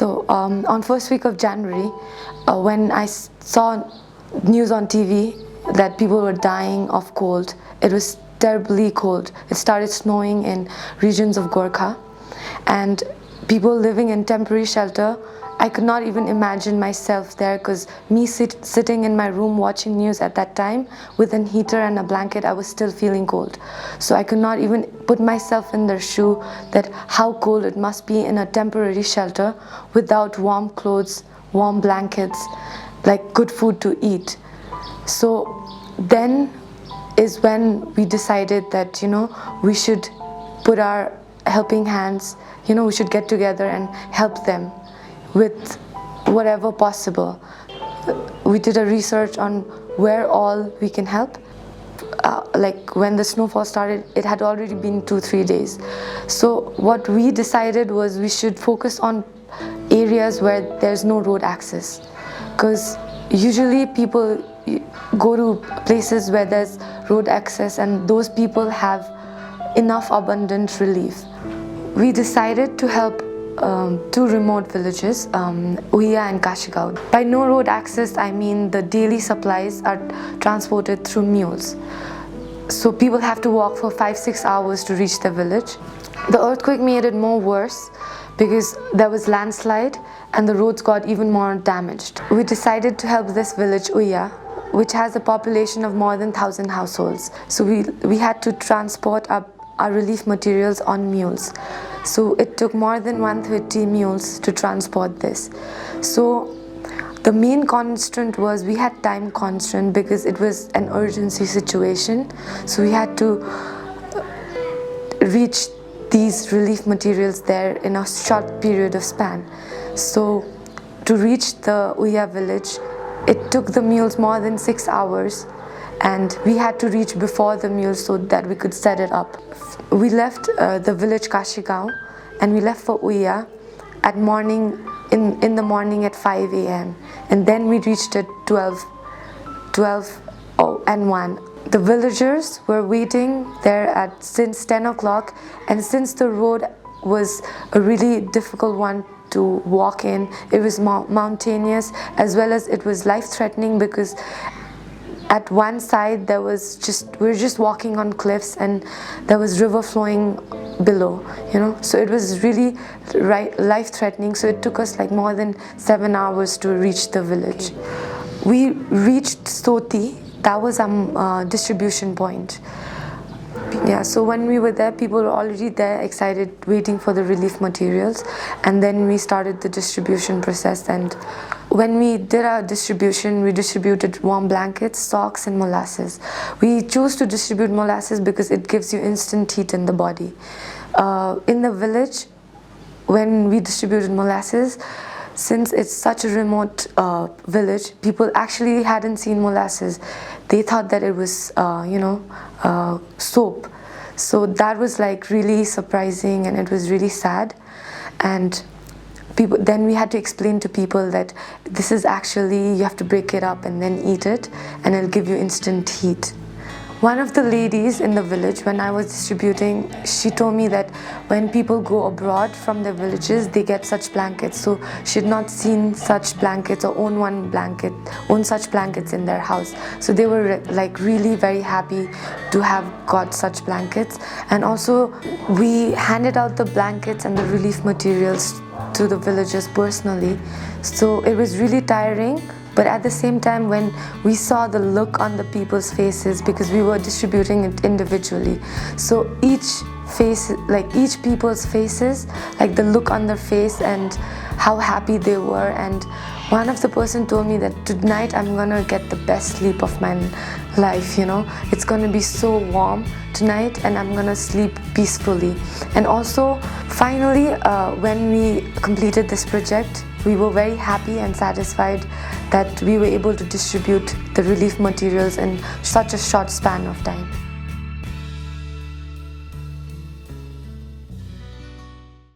On first week of January, when I saw news on TV that people were dying of cold, it was terribly cold. It started snowing in regions of Gorkha, and people living in temporary shelter. I could not even imagine myself there, because me sitting in my room watching news at that time with a heater and a blanket, I was still feeling cold. So I could not even put myself in their shoe, that how cold it must be in a temporary shelter without warm clothes, warm blankets, like good food to eat. So then is when we decided that, we should put our helping hands, we should get together and help them with whatever possible. We did a research on where all we can help. Like when the snowfall started, it had already been 2-3 days. So what we decided was we should focus on areas where there's no road access, because usually people go to places where there's road access, and those people have enough abundant relief. We decided to help two remote villages, Uya and Kashigao. By no road access, I mean the daily supplies are transported through mules. So people have to walk for 5-6 hours to reach the village. The earthquake made it more worse because there was landslide and the roads got even more damaged. We decided to help this village, Uya, which has a population of more than 1,000 households. So we had to transport our relief materials on mules. So it took more than 130 mules to transport this. So the main constraint was we had time constraint because it was an urgency situation. So we had to reach these relief materials there in a short period of span. So to reach the Uya village, it took the mules more than 6 hours, and we had to reach before the mules so that we could set it up. We left the village Kashigao, and we left for Uya at in the morning at 5 a.m. and then we reached at 12 and 1. The villagers were waiting there since 10 o'clock, and since the road was a really difficult one to walk in, it was mountainous, as well as it was life-threatening, because at one side we were just walking on cliffs and there was river flowing below, so it was really life-threatening. So it took us like more than 7 hours to reach the village. We reached Soti. That was our distribution point. Yeah, so when we were there, people were already there, excited, waiting for the relief materials, and then we started the distribution process. And when we did our distribution, we distributed warm blankets, socks, and molasses. We chose to distribute molasses because it gives you instant heat in the body. In the village, when we distributed molasses, since it's such a remote village, people actually hadn't seen molasses. They thought that it was, soap. So that was like really surprising, and it was really sad. And then we had to explain to people that this is actually, you have to break it up and then eat it, and it'll give you instant heat. One of the ladies in the village, when I was distributing, she told me that when people go abroad from their villages, they get such blankets. So she had not seen such blankets or own such blankets in their house. So they were like really very happy to have got such blankets. And also we handed out the blankets and the relief materials to the villagers personally. So it was really tiring. But at the same time, when we saw the look on the people's faces, because we were distributing it individually, so each people's faces, like the look on their face and how happy they were. And one of the person told me that tonight I'm gonna get the best sleep of my life, it's gonna be so warm tonight, and I'm gonna sleep peacefully. And also, finally, when we completed this project, we were very happy and satisfied that we were able to distribute the relief materials in such a short span of time.